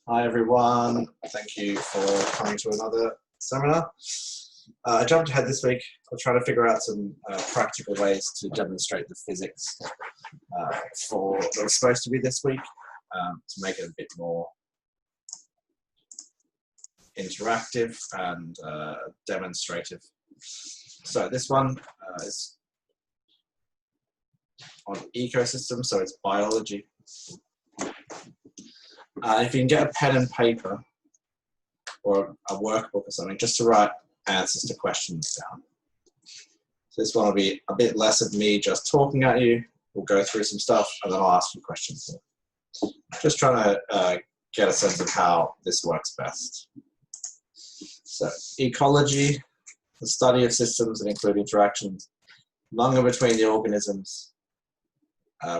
Hi everyone, thank you for coming to another seminar. I jumped ahead this week. I'm trying to figure out some practical ways to demonstrate the physics for that was supposed to be this week to make it a bit more interactive and demonstrative. So this one is on ecosystems, so it's biology. If you can get a pen and paper or a workbook or something, just to write answers to questions down. So this one will be a bit less of me just talking at you. We'll go through some stuff and then I'll ask you questions. Just trying to get a sense of how this works best. So ecology, the study of systems that include interactions among and between the organisms,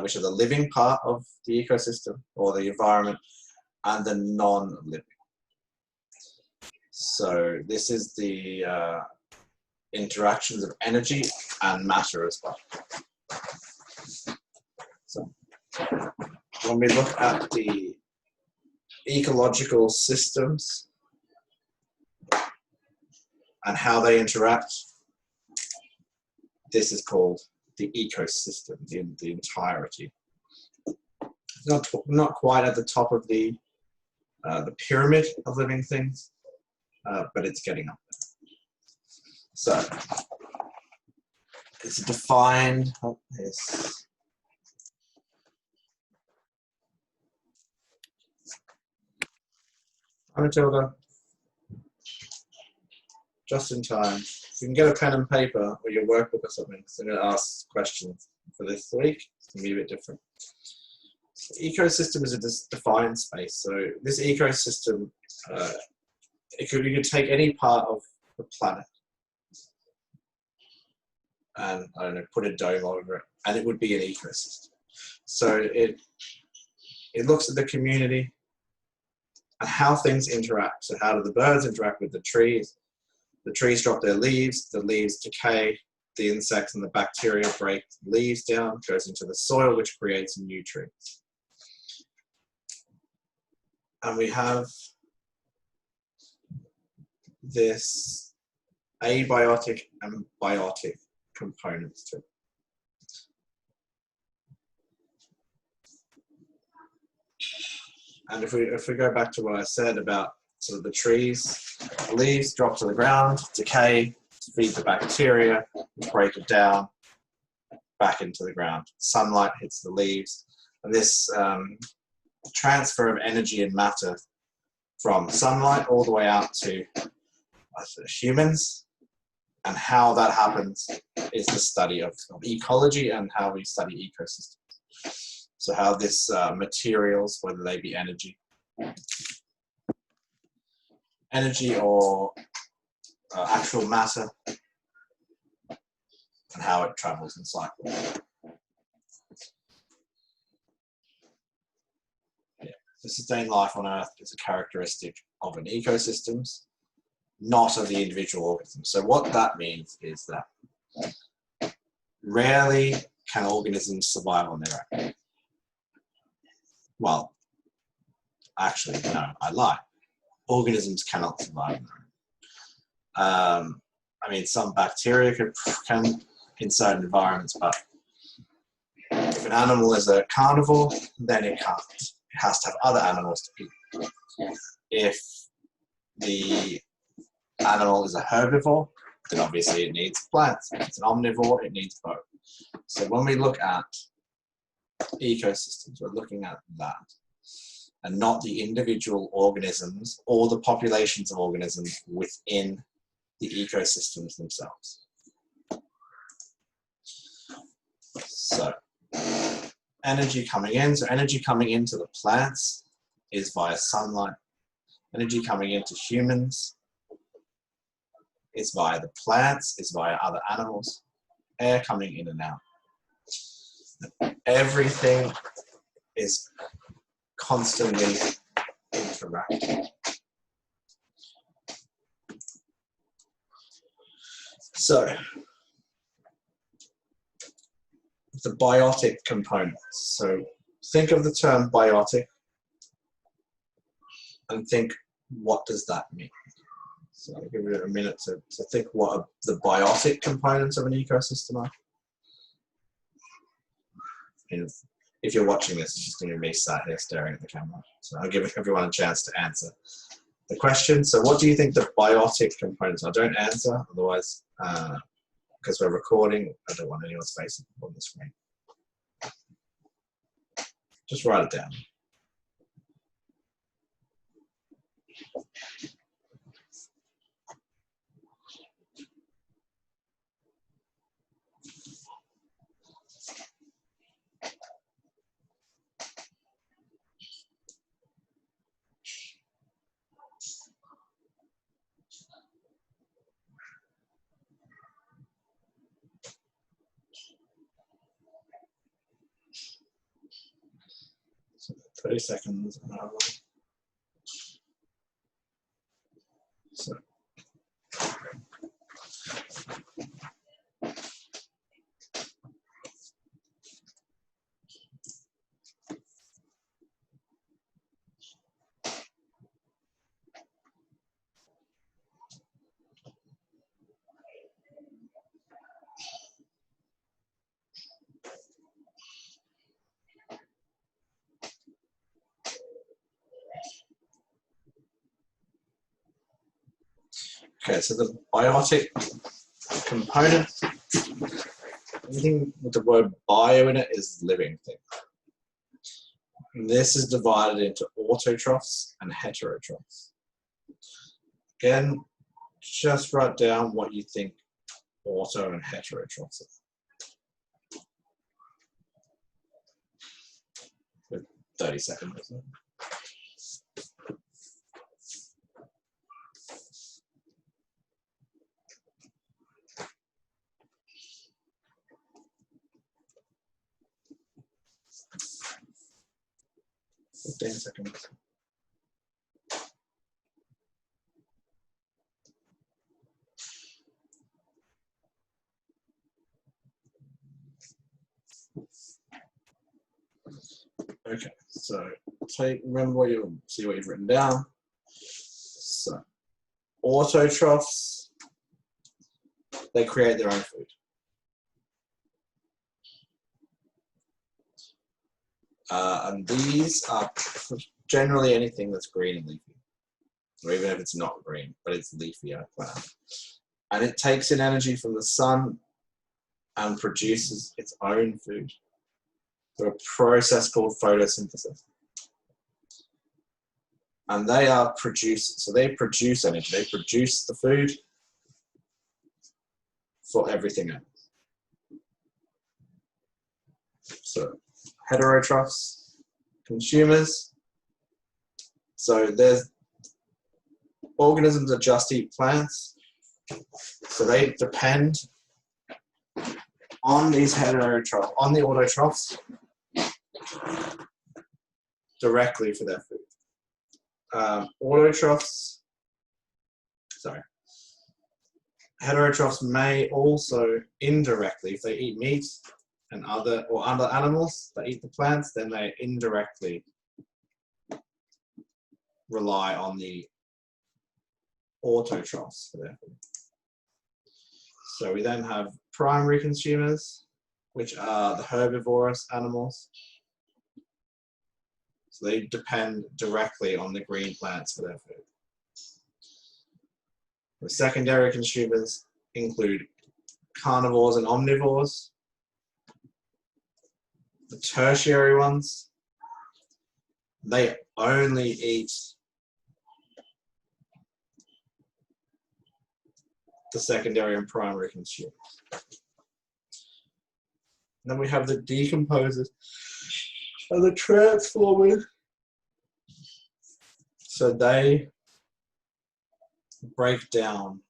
which are the living part of the ecosystem or the environment, and the non-living. So this is the interactions of energy and matter as well. So when we look at the ecological systems and how they interact, this is called the ecosystem, the entirety. Not quite at the top of the pyramid of living things, but it's getting up there. So it's defined. Oh, yes. Hi, Matilda. Just in time. If you can get a pen and paper or your workbook or something, so I'm going to ask questions for this week. It's going to be a bit different. So ecosystem is a defined space. So this ecosystem, you could take any part of the planet and, I don't know, put a dome over it, and it would be an ecosystem. So it looks at the community and how things interact. So how do the birds interact with the trees? The trees drop their leaves, the leaves decay, the insects and the bacteria break the leaves down, goes into the soil, which creates nutrients. And we have this abiotic and biotic components to it. And if we go back to what I said about sort of the trees, the leaves drop to the ground, decay, feed the bacteria, break it down, back into the ground. Sunlight hits the leaves, and this transfer of energy and matter from sunlight all the way out to humans, and how that happens is the study of ecology and how we study ecosystems. So how this materials, whether they be energy or actual matter, and how it travels and cycles. The sustained life on Earth is a characteristic of an ecosystem, not of the individual organism. So what that means is that rarely can organisms survive on their own. Well, actually, no, I lie. Organisms cannot survive on their own. I mean, some bacteria can in certain environments, but if an animal is a carnivore, then it can't. It has to have other animals to eat. If the animal is a herbivore, then obviously it needs plants. If it's an omnivore, it needs both. So when we look at ecosystems, we're looking at that, and not the individual organisms or the populations of organisms within the ecosystems themselves. So energy coming in. So energy coming into the plants is via sunlight. Energy coming into humans is via the plants, is via other animals. Air coming in and out. Everything is constantly interacting. So the biotic components. So think of the term biotic and think, what does that mean? So I'll give it a minute to think what the biotic components of an ecosystem are. And if you're watching this, it's just going to be me sat here staring at the camera. So I'll give everyone a chance to answer the question. So what do you think the biotic components are? Don't answer, otherwise, because we're recording, I don't want anyone's face on the screen. Just write it down. So 30 seconds. So. Okay, so the biotic component, anything with the word bio in it is living thing. And this is divided into autotrophs and heterotrophs. Again, just write down what you think auto and heterotrophs are. With 30 seconds or so. Seconds. Okay, so remember what see what you've written down. So autotrophs, they create their own food. And these are generally anything that's green and leafy, or even if it's not green, but it's leafy plant. And it takes in energy from the sun and produces its own food through a process called photosynthesis. And they are produced, so they produce energy, they produce the food for everything else. So heterotrophs, consumers. So there's organisms that just eat plants. So they depend on these heterotrophs, on the autotrophs, directly for their food. Heterotrophs may also indirectly, if they eat meat and other animals that eat the plants, then they indirectly rely on the autotrophs for their food. So we then have primary consumers, which are the herbivorous animals. So they depend directly on the green plants for their food. The secondary consumers include carnivores and omnivores. The tertiary ones, they only eat the secondary and primary consumers. And then we have the decomposers and the transformers. So they break down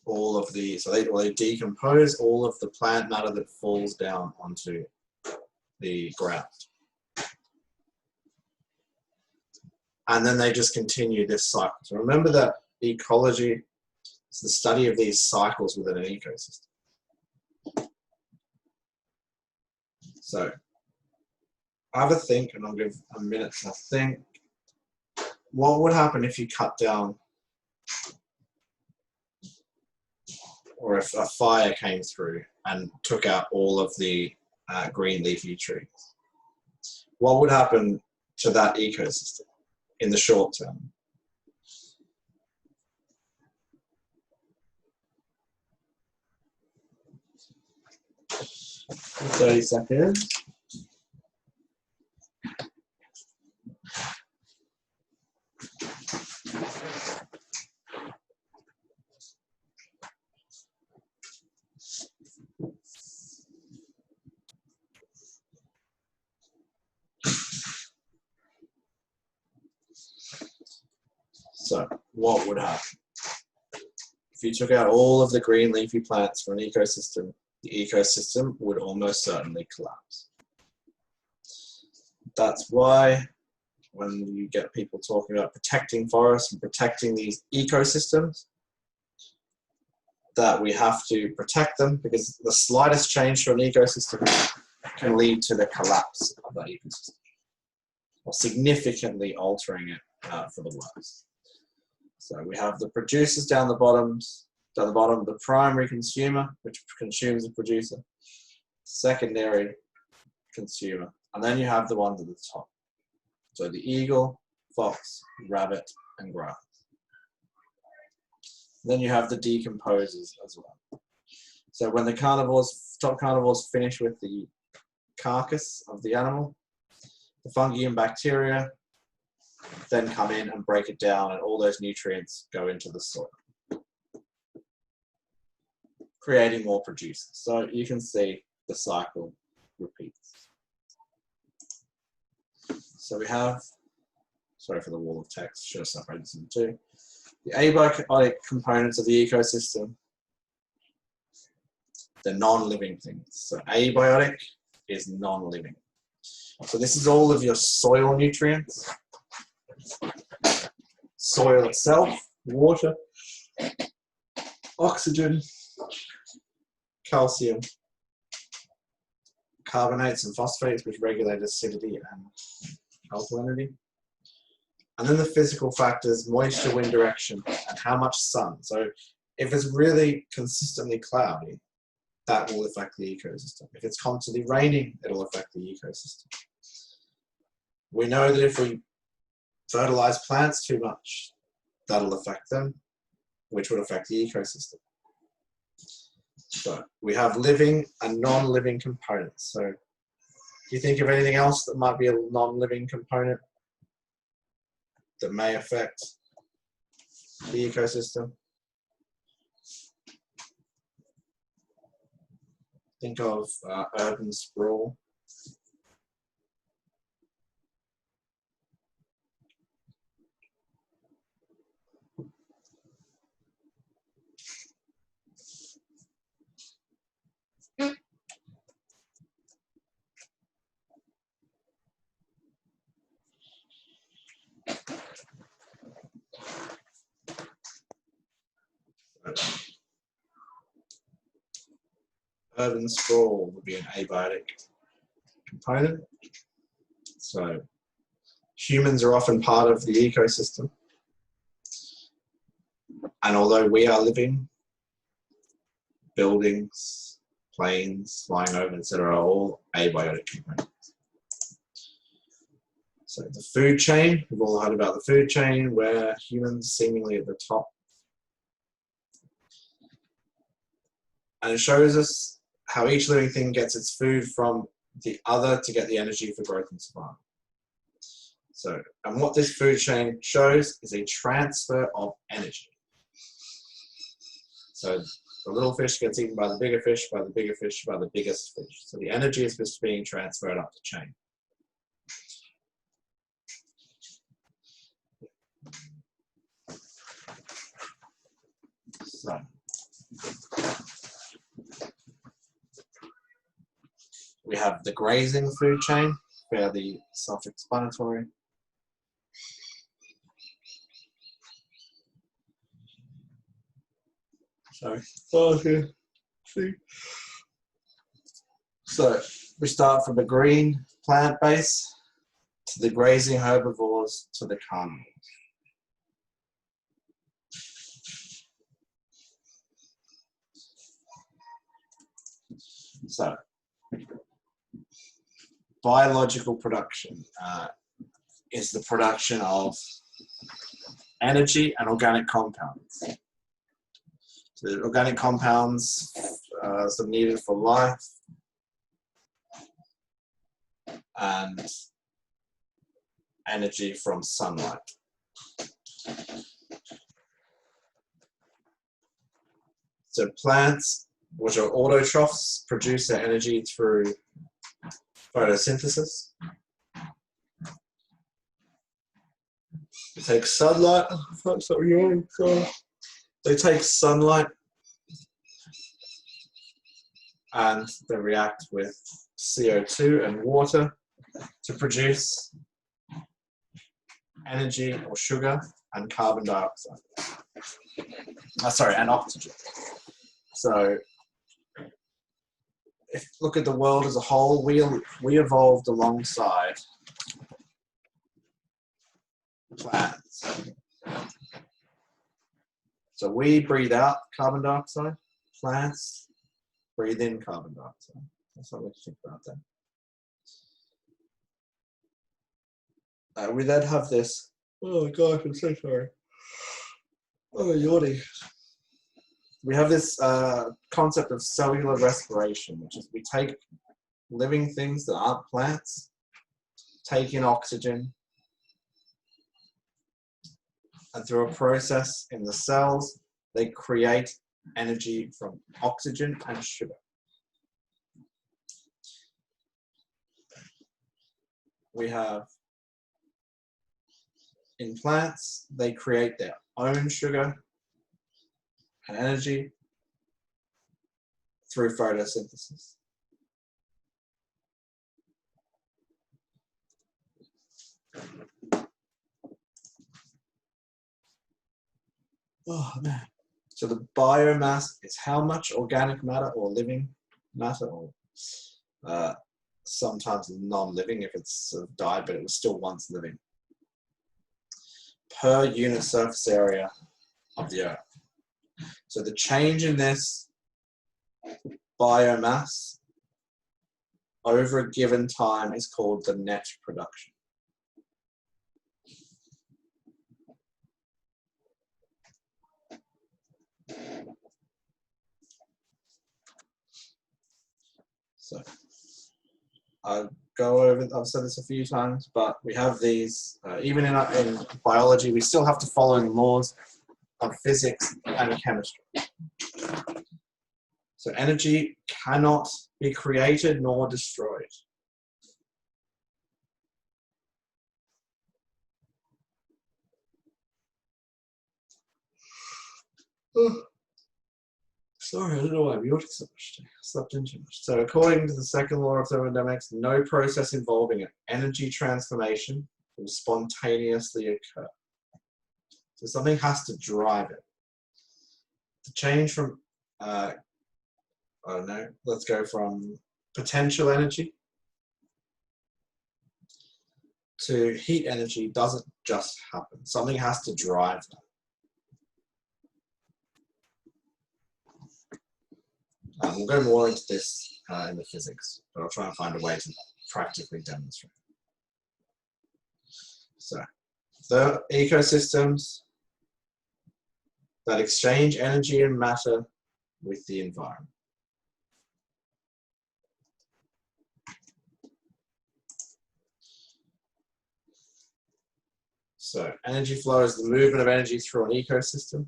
all of the, so they decompose all of the plant matter that falls down onto the ground. And then they just continue this cycle. So remember that ecology is the study of these cycles within an ecosystem. So have a think, and I'll give a minute to think. What would happen if you cut down, or if a fire came through and took out all of the green leafy trees? What would happen to that ecosystem in the short term? 30 seconds. So what would happen? If you took out all of the green leafy plants from an ecosystem, the ecosystem would almost certainly collapse. That's why when you get people talking about protecting forests and protecting these ecosystems, that we have to protect them, because the slightest change to an ecosystem can lead to the collapse of that ecosystem, or significantly altering it for the worse. So we have the producers down the bottom, the primary consumer, which consumes the producer, secondary consumer, and then you have the ones at the top. So the eagle, fox, rabbit, and grass. Then you have the decomposers as well. So when the top carnivores finish with the carcass of the animal, the fungi and bacteria then come in and break it down, and all those nutrients go into the soil, creating more producers. So you can see the cycle repeats. So we have, sorry for the wall of text, should have separated this into two. The abiotic components of the ecosystem, the non-living things. So abiotic is non-living. So this is all of your soil nutrients, soil itself, water, oxygen, calcium, carbonates and phosphates, which regulate acidity and alkalinity. And then the physical factors, moisture, wind direction, and how much sun. So if it's really consistently cloudy, that will affect the ecosystem. If it's constantly raining, it'll affect the ecosystem. We know that if we fertilize plants too much, that'll affect them, which would affect the ecosystem. So we have living and non-living components. So do you think of anything else that might be a non-living component that may affect the ecosystem? Think of urban sprawl. Urban sprawl would be an abiotic component. So humans are often part of the ecosystem. And although we are living, buildings, planes, flying over, etc., are all abiotic components. So the food chain, we've all heard about the food chain, where humans seemingly at the top. And it shows us how each living thing gets its food from the other to get the energy for growth and survival. So, and what this food chain shows is a transfer of energy. So the little fish gets eaten by the bigger fish, by the bigger fish, by the biggest fish. So the energy is just being transferred up the chain. So we have the grazing food chain, fairly self-explanatory. Sorry. Okay. See. So We start from the green plant base to the grazing herbivores to the carnivores. So, biological production is the production of energy and organic compounds. So the organic compounds are needed for life and energy from sunlight. So plants, which are autotrophs, produce their energy through photosynthesis. They take sunlight. They take sunlight and they react with CO2 and water to produce energy or sugar and carbon dioxide. And oxygen. So, if you look at the world as a whole, we evolved alongside plants. So we breathe out carbon dioxide, plants breathe in carbon dioxide. That's something to think about then. We then have this, oh gosh, I'm so sorry. Oh, yawning. We have this concept of cellular respiration, which is we take living things that aren't plants, take in oxygen, and through a process in the cells, they create energy from oxygen and sugar. We have, in plants, they create their own sugar and energy through photosynthesis. Oh man. So the biomass is how much organic matter or living matter, or sometimes non-living if it's sort of died, but it was still once living, per unit surface area of the Earth. So the change in this biomass over a given time is called the net production. So I've said this a few times, but we have these, even in biology, we still have to follow the laws of physics and chemistry. So energy cannot be created nor destroyed. Oh, sorry, I don't know why I'm yawning so much today. I slept in too much. So according to the second law of thermodynamics, no process involving an energy transformation will spontaneously occur. So something has to drive it. To change from, I don't know, let's go from potential energy to heat energy doesn't just happen. Something has to drive that. We'll go more into this in the physics, but I'll try and find a way to practically demonstrate. So, the ecosystems that exchange energy and matter with the environment. So, energy flow is the movement of energy through an ecosystem.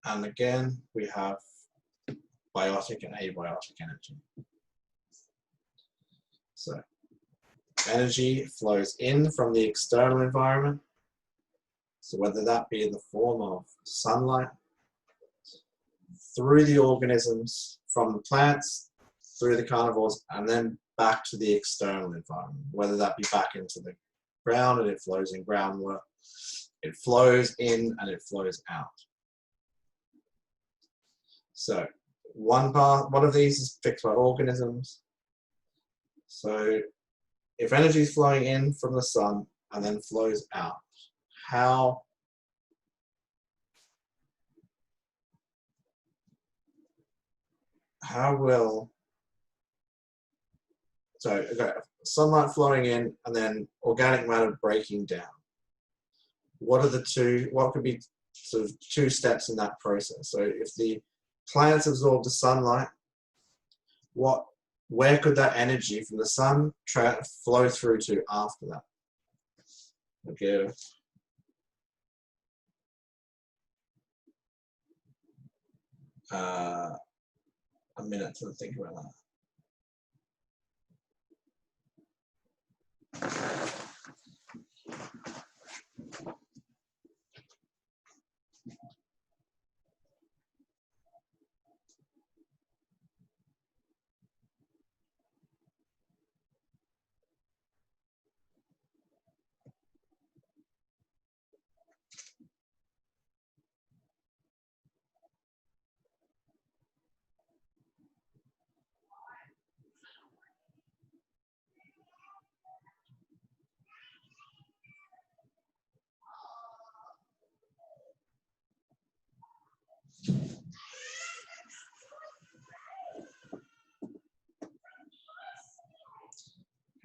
And again, we have biotic and abiotic energy. So, energy flows in from the external environment. So whether that be in the form of sunlight, through the organisms, from the plants, through the carnivores, and then back to the external environment, whether that be back into the ground and it flows in groundwater, it flows in and it flows out. So one of these is fixed by organisms. So if energy is flowing in from the sun and then flows out, how will, so okay, sunlight flowing in and then organic matter breaking down. What could be sort of two steps in that process? So if the plants absorb the sunlight, where could that energy from the sun flow through to after that? Okay. A minute to think about that.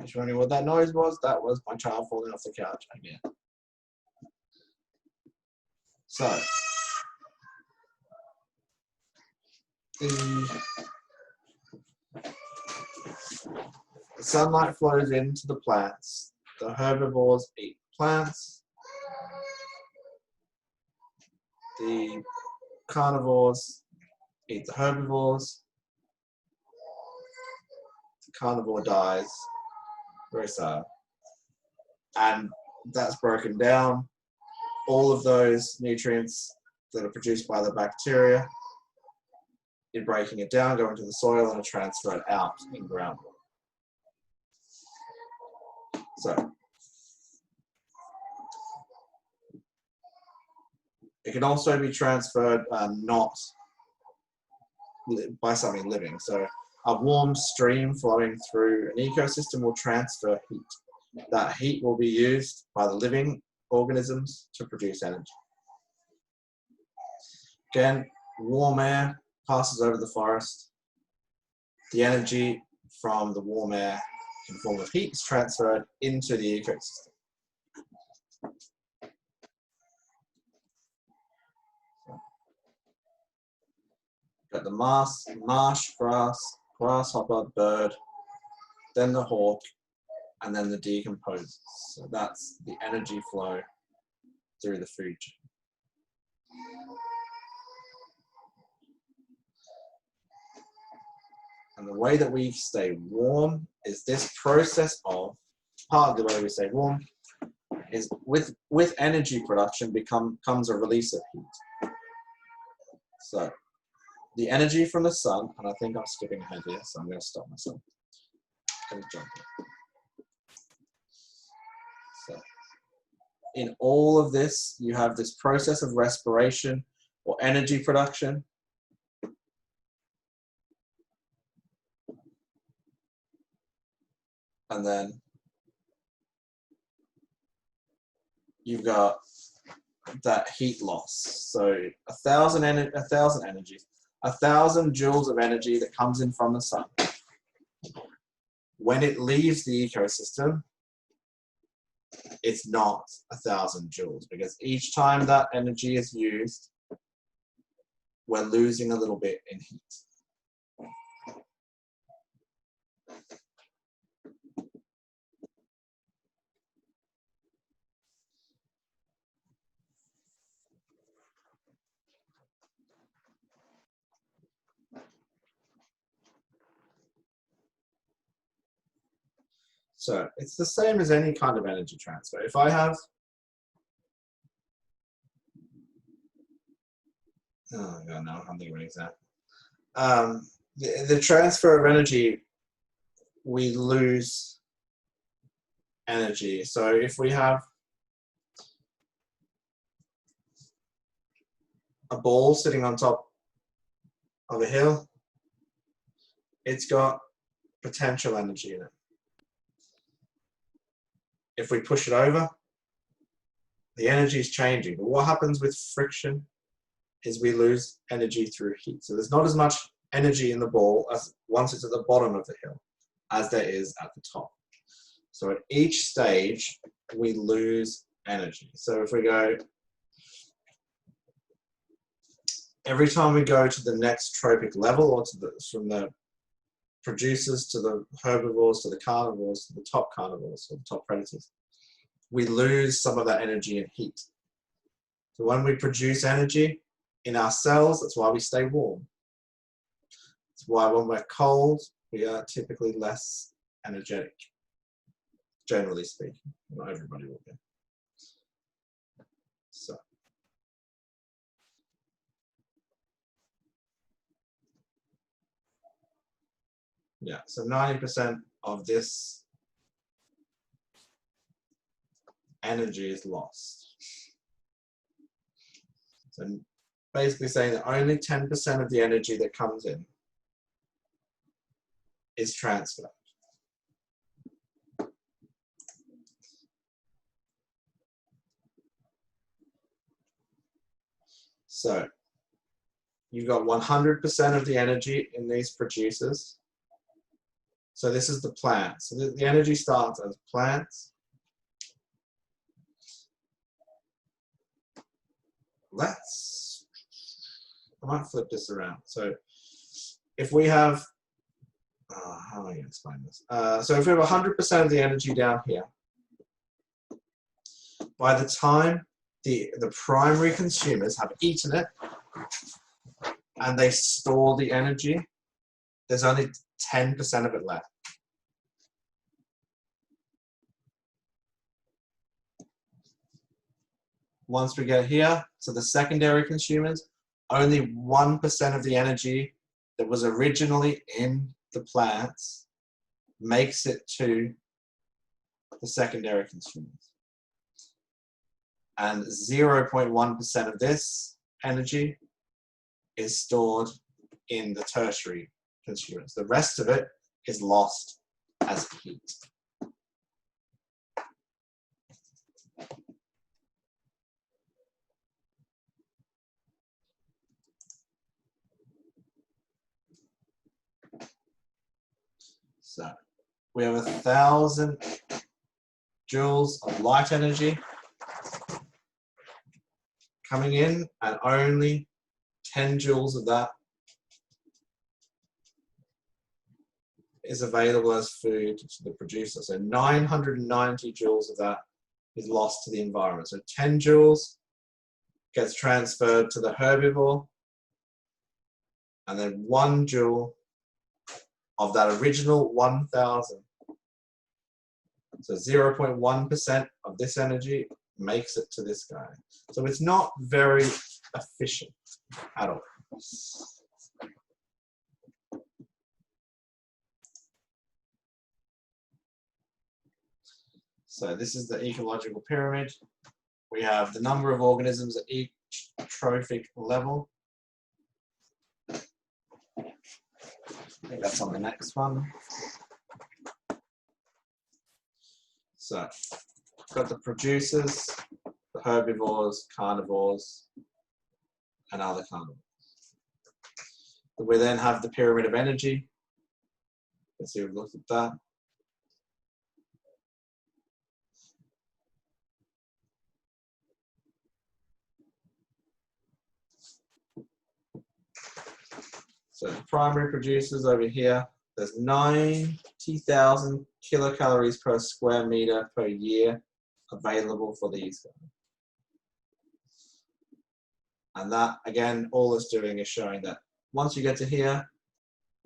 Just wondering what that noise was? That was my child falling off the couch again. So, the sunlight flows into the plants. The herbivores eat plants. The carnivores eat the herbivores. The carnivore dies. Very sad. And that's broken down. All of those nutrients that are produced by the bacteria, in breaking it down, go into the soil and are transferred out in groundwater. So, it can also be transferred not by something living. So, a warm stream flowing through an ecosystem will transfer heat. That heat will be used by the living organisms to produce energy. Again, warm air passes over the forest. The energy from the warm air in the form of heat is transferred into the ecosystem. Got the marsh, grass, grasshopper, bird, then the hawk, and then the decomposers. So that's the energy flow through the food chain. And the way that we stay warm is this process of, part of the way we stay warm is with energy production comes a release of heat. So the energy from the sun, and I think I'm skipping ahead here, so I'm going to stop myself. Jump in. So in all of this, you have this process of respiration or energy production. And then you've got that heat loss. So 1,000 energies, 1,000 joules of energy that comes in from the sun. When it leaves the ecosystem, it's not 1,000 joules, because each time that energy is used, we're losing a little bit in heat. So it's the same as any kind of energy transfer. If I have, oh God, no, I'm thinking of an example. The transfer of energy, we lose energy. So if we have a ball sitting on top of a hill, it's got potential energy in it. If we push it over, the energy is changing. But what happens with friction is we lose energy through heat. So there's not as much energy in the ball as once it's at the bottom of the hill as there is at the top. So at each stage, we lose energy. So if we go, every time we go to the next trophic level, or to from the producers to the herbivores to the carnivores to the top carnivores or the top predators, we lose some of that energy and heat. So when we produce energy in our cells, that's why we stay warm. That's why when we're cold, we are typically less energetic, generally speaking. Not everybody will be. So. Yeah, so 90% of this energy is lost. So basically saying that only 10% of the energy that comes in is transferred. So you've got 100% of the energy in these producers. So this is the plant. So the energy starts as plants. I might flip this around. So if we have, how am I going to explain this? So if we have 100% of the energy down here, by the time the primary consumers have eaten it and they store the energy, there's only 10% of it left. Once we get here to the secondary consumers, only 1% of the energy that was originally in the plants makes it to the secondary consumers. And 0.1% of this energy is stored in the tertiary consumers. The rest of it is lost as heat. So we have 1,000 joules of light energy coming in, and only 10 joules of that is available as food to the producer. So 990 joules of that is lost to the environment. So 10 joules gets transferred to the herbivore, and then 1 joule of that original 1,000. So 0.1% of this energy makes it to this guy. So it's not very efficient at all. So this is the ecological pyramid. We have the number of organisms at each trophic level. I think that's on the next one. So, got the producers, the herbivores, carnivores, and other carnivores. We then have the pyramid of energy. Let's see, we've looked at that. So the primary producers over here, there's 90,000 kilocalories per square meter per year available for these guys. And that, again, all it's doing is showing that once you get to here,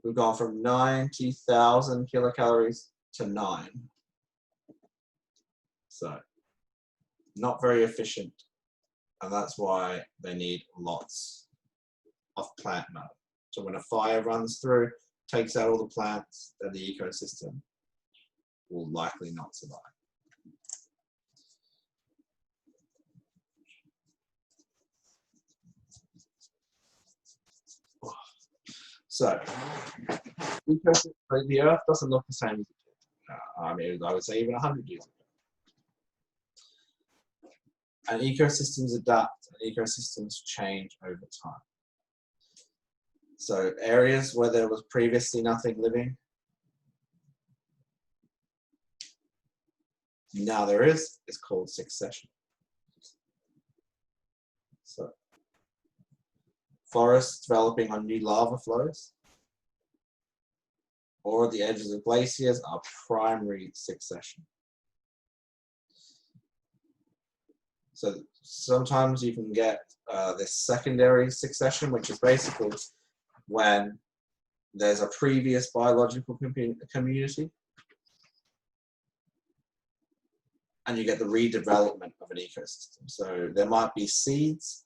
we've gone from 90,000 kilocalories to 9. So not very efficient. And that's why they need lots of plant matter. So when a fire runs through, takes out all the plants, then the ecosystem will likely not survive. So, the Earth doesn't look the same as it did. I mean, I would say even 100 years ago. And ecosystems adapt and ecosystems change over time. So areas where there was previously nothing living, now there is called succession. So forests developing on new lava flows or at the edges of glaciers are primary succession. So sometimes you can get this secondary succession, which is basically when there's a previous biological community and you get the redevelopment of an ecosystem. So there might be seeds,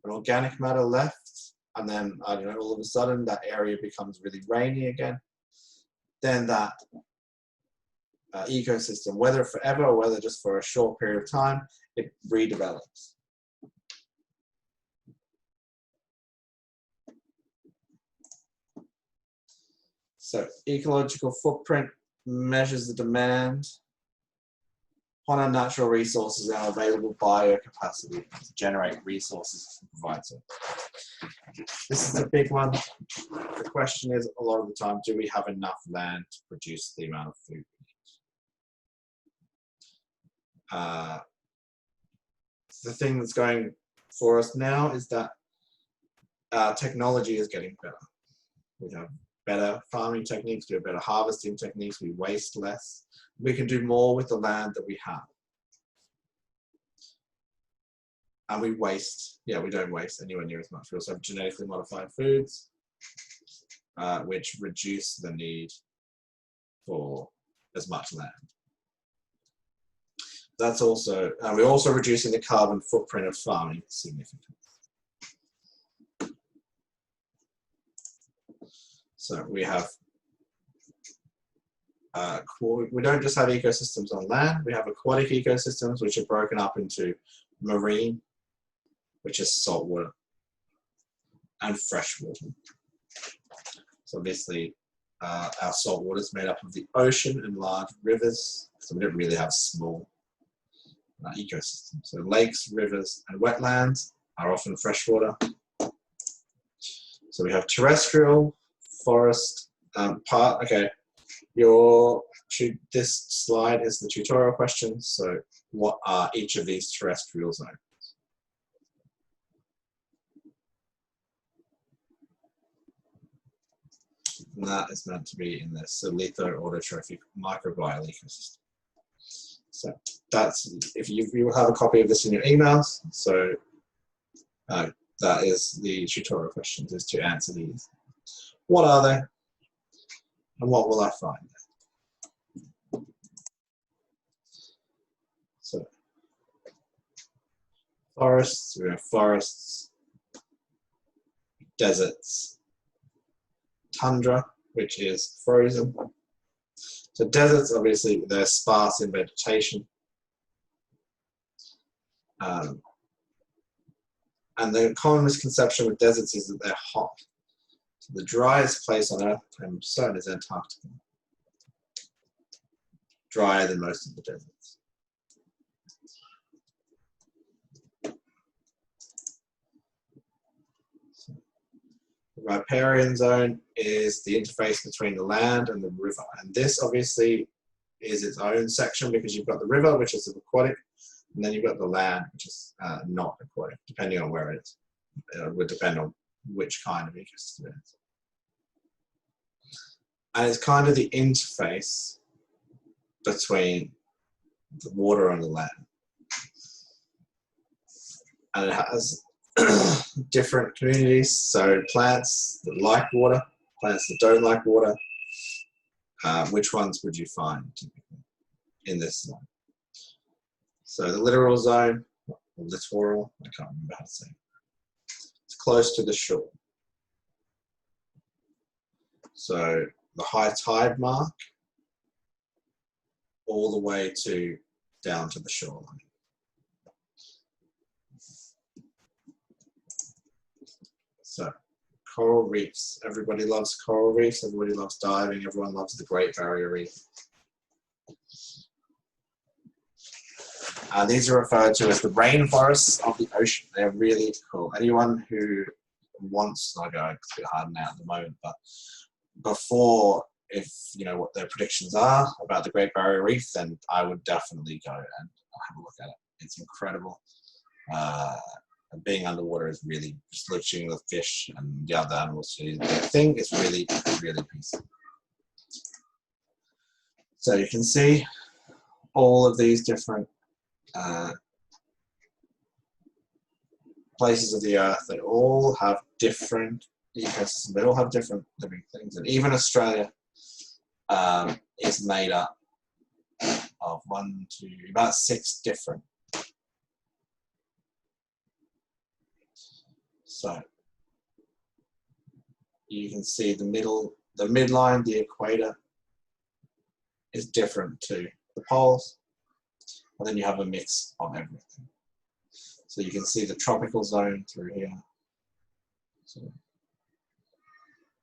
an organic matter left, and then, I don't know, all of a sudden that area becomes really rainy again. Then that ecosystem, whether forever or whether just for a short period of time, it redevelops. So ecological footprint measures the demand on our natural resources and available biocapacity to generate resources and provide them. This is a big one. The question is, a lot of the time, do we have enough land to produce the amount of food we need? The thing that's going for us now is that technology is getting better. We have better farming techniques, we have better harvesting techniques, we waste less. We can do more with the land that we have. And we waste, we don't waste anywhere near as much. We also have genetically modified foods, which reduce the need for as much land. That's also, we're also reducing the carbon footprint of farming significantly. So we have, we don't just have ecosystems on land, we have aquatic ecosystems which are broken up into marine, which is saltwater, and freshwater. So obviously our saltwater is made up of the ocean and large rivers, so we don't really have small ecosystems. So lakes, rivers, and wetlands are often freshwater. So we have terrestrial, forest, okay, this slide is the tutorial question. So what are each of these terrestrial zones? And that is meant to be in the litho-autotrophic microbial ecosystem. So that's, if you have a copy of this in your emails, so that is the tutorial questions, is to answer these. What are they? And what will I find? So forests, we have forests, deserts, tundra, which is frozen. So deserts, obviously, they're sparse in vegetation. And the common misconception with deserts is that they're hot. So the driest place on Earth, I'm certain, is Antarctica. Drier than most of the deserts. So the riparian zone is the interface between the land and the river. And this obviously is its own section because you've got the river, which is aquatic, and then you've got the land, which is not aquatic, depending on where it is. It would depend on which kind of ecosystem it is. And it's kind of the interface between the water and the land. And it has different communities, so plants that like water, plants that don't like water. Which ones would you find typically in this zone? So the littoral zone, or littoral, I can't remember how to say it. It's close to the shore. So the high tide mark all the way down to the shoreline. So Coral reefs. Everybody loves coral reefs. Everybody loves diving. Everyone loves the Great Barrier Reef. These are referred to as the rainforests of the ocean. They're really cool. Anyone who wants, it's a bit hard now at the moment, but before, if you know what their predictions are about the Great Barrier Reef, then I would definitely go and have a look at it. It's incredible. Being underwater is really just looking at the fish and the other animals. The thing is really, really peaceful. So you can see all of these different places of the earth. They all have different ecosystems. They all have different living things. And even Australia is made up of about 6 different. So you can see the midline, the equator is different to the poles. And then you have a mix of everything. So you can see the tropical zone through here. So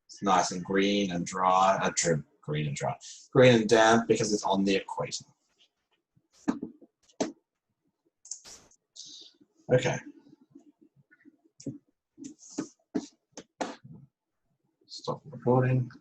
it's nice and green and dry. Green and dry. Green and damp because it's on the equator. Okay. Stop recording.